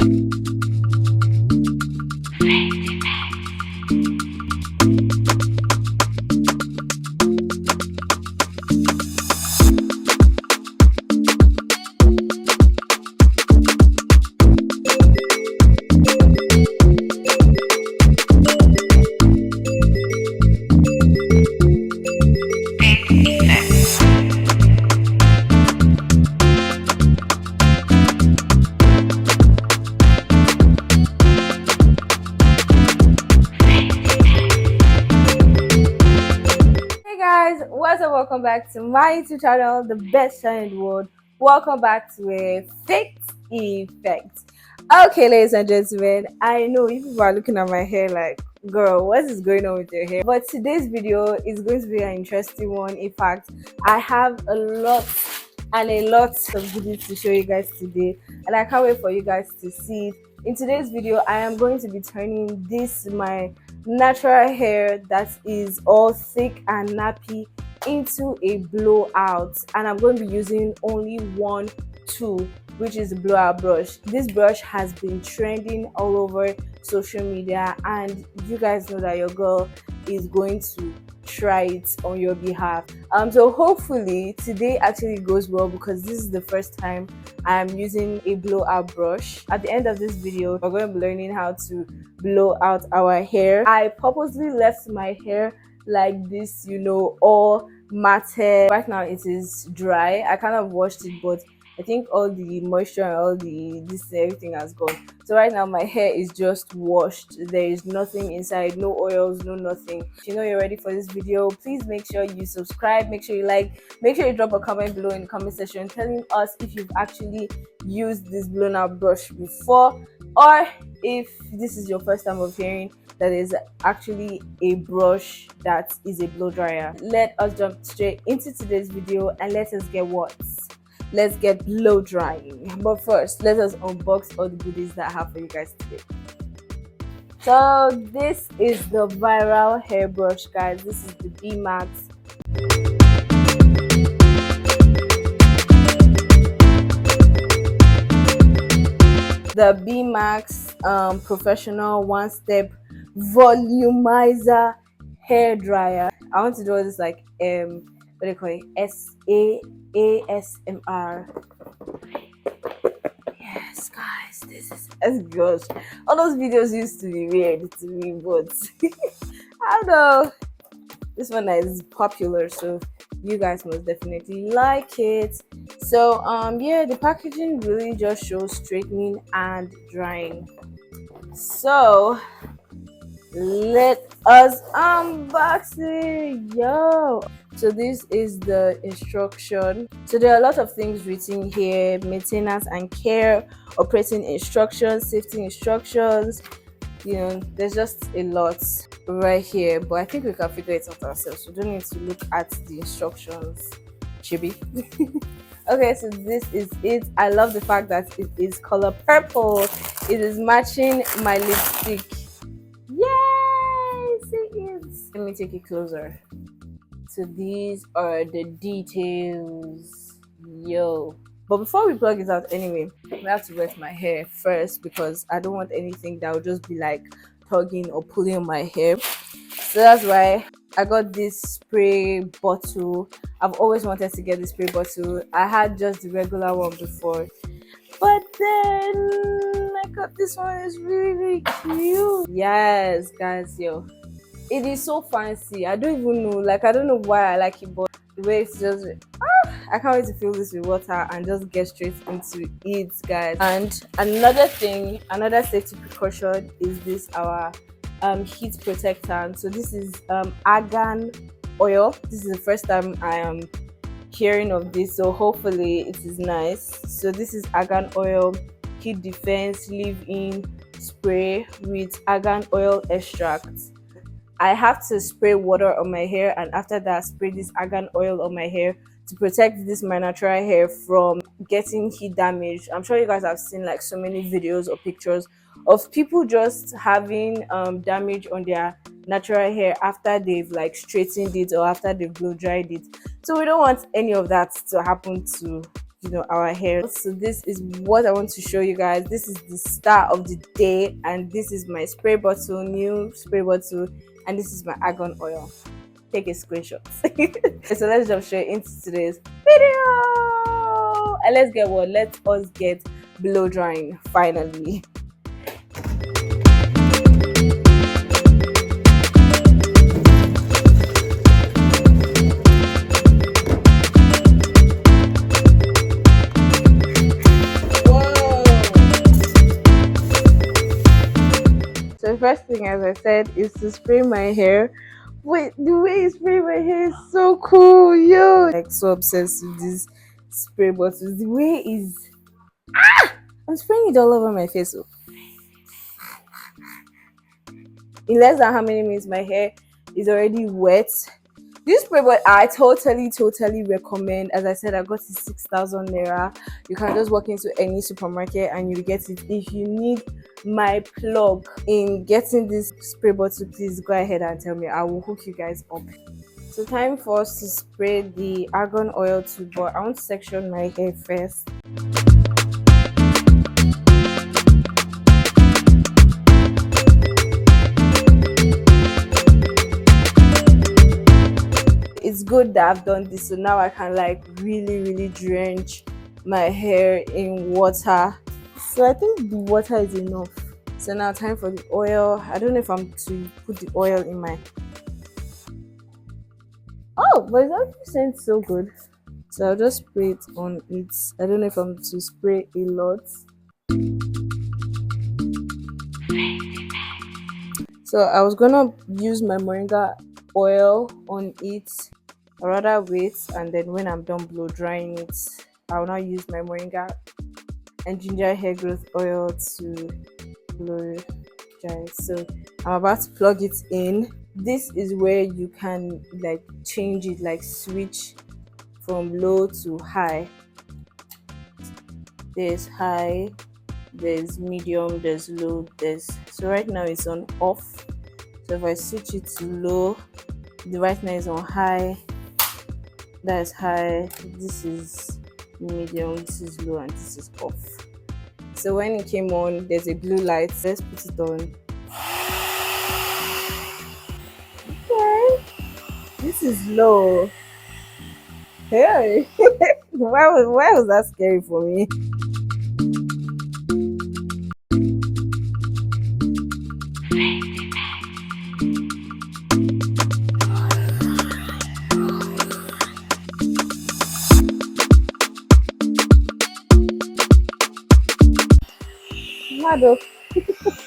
What's up? Welcome back to my YouTube channel, the best channel in the world. Welcome back to a Phayte effect. Okay, ladies and gentlemen, I know you people are looking at my hair like, girl, what is going on with your hair? But today's video is going to be an interesting one. In fact, I have a lot of goodies to show you guys today, and I can't wait for you guys to see it. In today's video, I am going to be turning my natural hair that is all thick and nappy into a blowout, and I'm going to be using only one tool, which is the blowout brush. This brush has been trending all over social media, and you guys know that your girl is going to try it on your behalf. So hopefully today actually goes well, because this is the first time I'm using a blowout brush. At the end of this video, we're going to be learning how to blow out our hair. I purposely left my hair like this, you know, all matted. Right now it is dry. I kind of washed it, but I think all the moisture and all everything has gone. So right now my hair is just washed. There is nothing inside, no oils, no nothing. If you know you're ready for this video, please make sure you subscribe, make sure you like, make sure you drop a comment below in the comment section telling us if you've actually used this blown out brush before, or if this is your first time of hearing that is actually a brush that is a blow dryer. Let us jump straight into today's video and let us get blow drying. But first, let us unbox all the goodies that I have for you guys today. So this is the viral hairbrush, guys. This is the B Max. The B Max professional one-step volumizer hair dryer. I want to do this like what do you call it? ASMR. Yes, guys, this is gosh. All those videos used to be weird to me, but I don't know. This one is popular, so you guys must definitely like it. So yeah, the packaging really just shows straightening and drying. So let us unbox it, yo. So this is the instruction. So there are a lot of things written here: maintenance and care, operating instructions, safety instructions. You know, there's just a lot right here, but I think we can figure it out ourselves. We don't need to look at the instructions, chibi. Okay, so this is it. I love the fact that it is color purple. It is matching my lipstick. Yay! See it. Let me take it closer. So these are the details, yo. But before we plug it out, anyway, I have to wet my hair first, because I don't want anything that will just be like tugging or pulling on my hair. So that's why I got this spray bottle. I've always wanted to get this spray bottle. I had just the regular one before, but then I got this one. It's really cute. Yes, guys, yo. It is so fancy. I don't even know. Like, I don't know why I like it, but the way it's just, I can't wait to fill this with water and just get straight into it, guys. And another thing, another safety precaution is this, our heat protector. So this is argan oil. This is the first time I am hearing of this, so hopefully it is nice. So this is argan oil heat defense leave-in spray with argan oil extract. I have to spray water on my hair, and after that spray this argan oil on my hair to protect my natural hair from getting heat damage. I'm sure you guys have seen like so many videos or pictures of people just having damage on their natural hair after they've like straightened it or after they've blow dried it. So we don't want any of that to happen to our hair. So this is what I want to show you guys. This is the start of the day, and this is my spray bottle, new spray bottle, and this is my argan oil. Take a screenshot. So let's jump straight into today's video, and let us get blow drying finally. So the first thing, as I said, is to spray my hair. Wait, the way you spray my hair is so cool, yo! Like, so obsessed with this spray bottles. The way is I'm spraying it all over my face. So in less than how many minutes, my hair is already wet. This spray bottle I totally recommend. As I said, I got it 6,000 naira. You can just walk into any supermarket and you get it. If you need my plug in getting this spray bottle, please go ahead and tell me. I will hook you guys up. So time for us to spray the argan oil too, but I want to section my hair first. It's good that I've done this, so now I can like really drench my hair in water. So I think the water is enough. So now time for the oil. I don't know if I'm to put the oil in my... Oh, but it's actually smells so good. So I'll just spray it on it. I don't know if I'm to spray a lot. So I was gonna use my moringa oil on it, or rather wait, and then when I'm done blow drying it, I'll now use my moringa and ginger hair growth oil to blow dry. So I'm about to plug it in. This is where you can like change it, like switch from low to high. There's high, there's medium, there's low, so right now it's on off. So if I switch it to low, the right now is on high. That's high, this is medium, this is low, and this is off. So when it came on, there's a blue light. Let's put it on. Okay, this is low. Hey, why was that scary for me?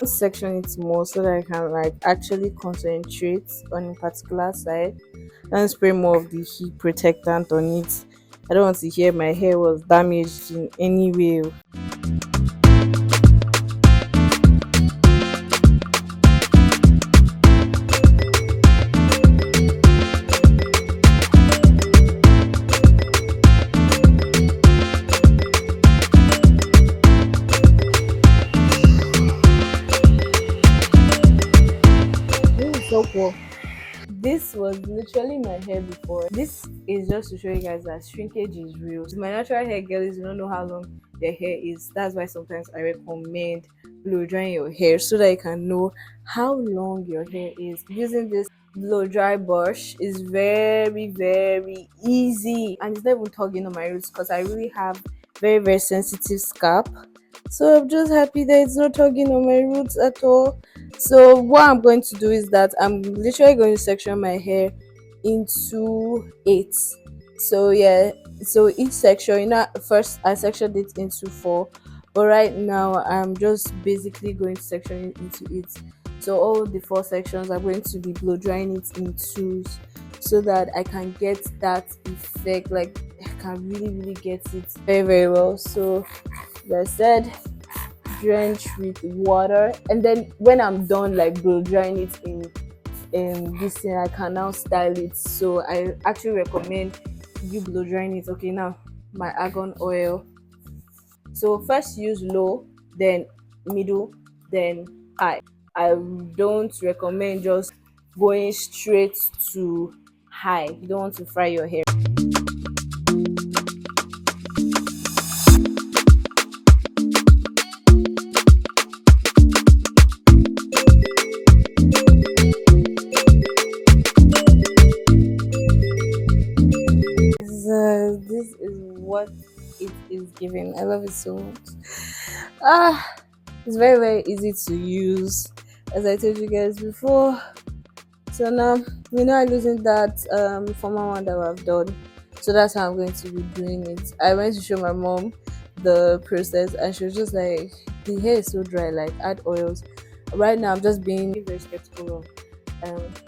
Section it more so that I can like actually concentrate on a particular side and spray more of the heat protectant on it. I don't want to hear my hair was damaged in any way. So cool. This was literally my hair before. This is just to show you guys that shrinkage is real. My natural hair girls, you don't know how long their hair is. That's why sometimes I recommend blow drying your hair so that you can know how long your hair is. Using this blow dry brush is very easy, and it's not even tugging on my roots because I really have very sensitive scalp. So I'm just happy that it's not tugging on my roots at all. So what I'm going to do is that I'm literally going to section my hair into 8. So yeah, so each section, first I sectioned it into 4, but right now I'm just basically going to section it into 8. So all the 4 sections I'm going to be blow drying it in 2s so that I can get that effect, like I can really get it very well. So as I said, drench with water, and then when I'm done like blow drying it in this thing, I can now style it. So I actually recommend you blow drying it. Okay, now my argan oil. So first use low, then middle, then high. I don't recommend just going straight to high. You don't want to fry your hair. giving. I love it so much. Ah, it's very, very easy to use, as I told you guys before. So now, I'm using that former one that I've done. So that's how I'm going to be doing it. I went to show my mom the process, and she was just like, the hair is so dry, like add oils. Right now, I'm just being very skeptical of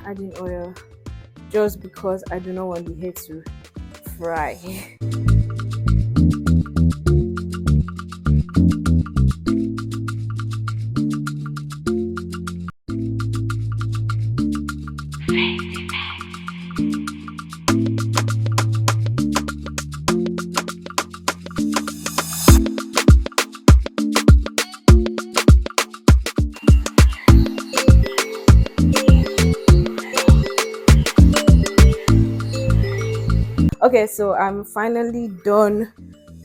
adding oil, just because I do not want the hair to fry. Okay, so I'm finally done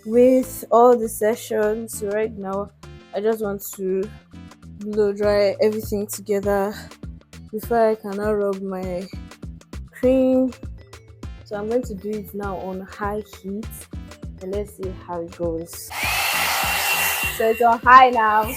with all the sessions. So right now, I just want to blow dry everything together before I can now rub my cream. So I'm going to do it now on high heat, and let's see how it goes. So it's on high now.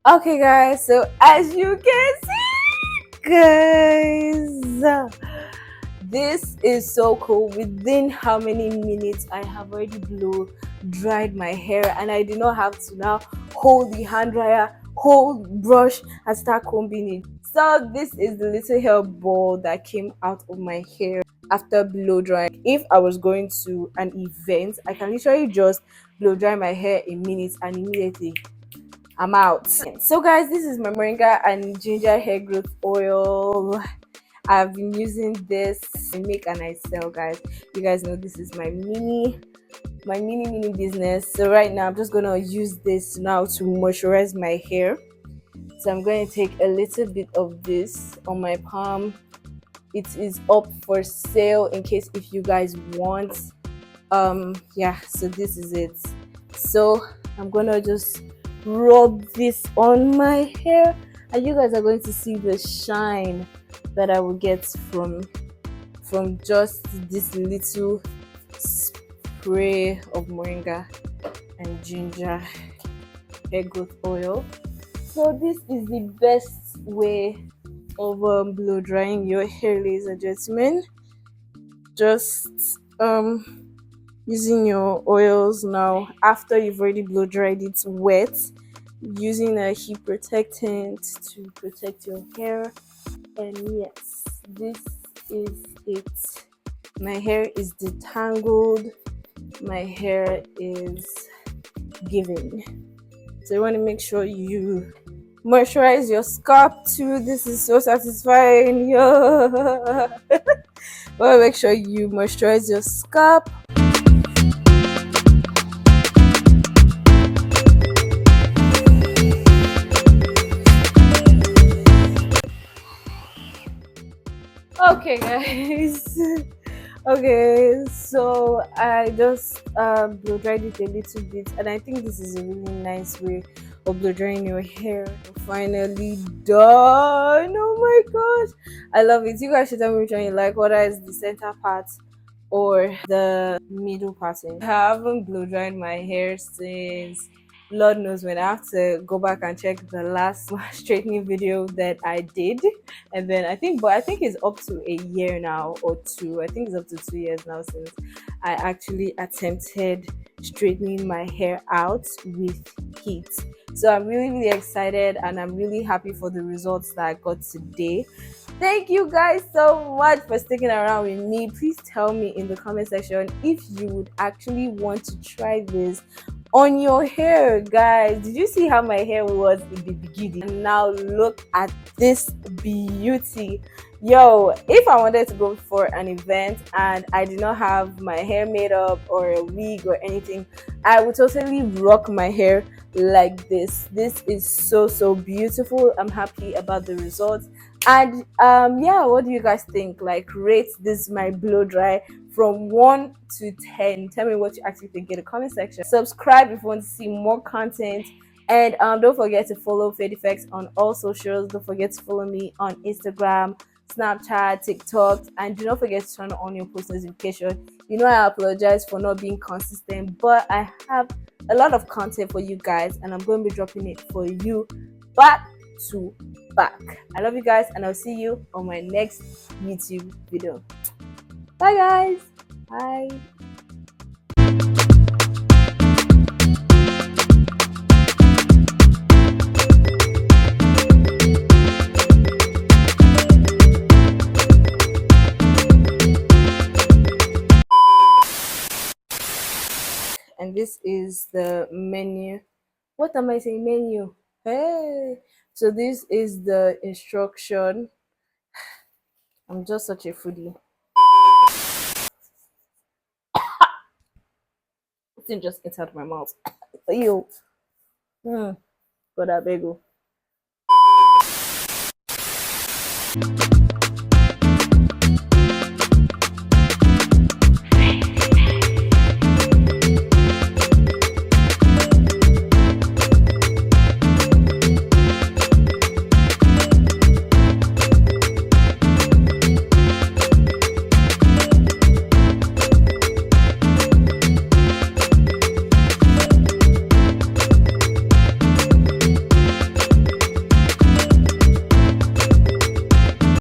Okay guys, so as you can see, guys, this is so cool. Within how many minutes I have already blow dried my hair, and I do not have to now hold the hand dryer, hold brush and start combing it. So this is the little hair ball that came out of my hair after blow drying. If I was going to an event, I can literally just blow dry my hair in minutes and immediately I'm out. So guys, this is my moringa and ginger hair growth oil. I've been using this. I make and I sell, guys. You guys know this is my mini business. So right now I'm just gonna use this now to moisturize my hair. So I'm going to take a little bit of this on my palm. It is up for sale in case if you guys want. Yeah, so this is it. So I'm gonna just rub this on my hair, and you guys are going to see the shine that I will get from just this little spray of moringa and ginger hair growth oil. So this is the best way of blow drying your hair, ladies and gentlemen. Just using your oils now after you've already blow dried it wet, using a heat protectant to protect your hair. And yes, this is it. My hair is detangled, my hair is giving. So you want to make sure you moisturize your scalp too. This is so satisfying. Yeah. You want to make sure you moisturize your scalp. Okay guys, okay, so I just blow dried it a little bit, and I think this is a really nice way of blow drying your hair. Finally done. Oh my gosh, I love it. You guys should tell me which one you like, whether it's the center part or the middle pattern. I haven't blow dried my hair since Lord knows when. I have to go back and check the last straightening video that I did, and then I think it's up to a year now or two. I think it's up to 2 years now since I actually attempted straightening my hair out with heat. So I'm really excited, and I'm really happy for the results that I got today. Thank you guys so much for sticking around with me. Please tell me in the comment section if you would actually want to try this on your hair. Guys, did you see how my hair was in the beginning? And now look at this beauty. Yo, if I wanted to go for an event and I did not have my hair made up or a wig or anything, I would totally rock my hair like this. This is so beautiful. I'm happy about the results. And yeah, what do you guys think? Like, rate this my blow dry from 1 to 10. Tell me what you actually think in the comment section. Subscribe if you want to see more content. And don't forget to follow Phayte Effects on all socials. Don't forget to follow me on Instagram, Snapchat, TikTok, and do not forget to turn on your post notification. You know, I apologize for not being consistent, but I have a lot of content for you guys, and I'm going to be dropping it for you back to back. I love you guys, and I'll see you on my next YouTube video. Bye guys. Bye. And this is the menu. What am I saying? Menu. Hey. So this is the instruction. I'm just such a foodie. Thing just entered my mouth. Ew. God, I beg you.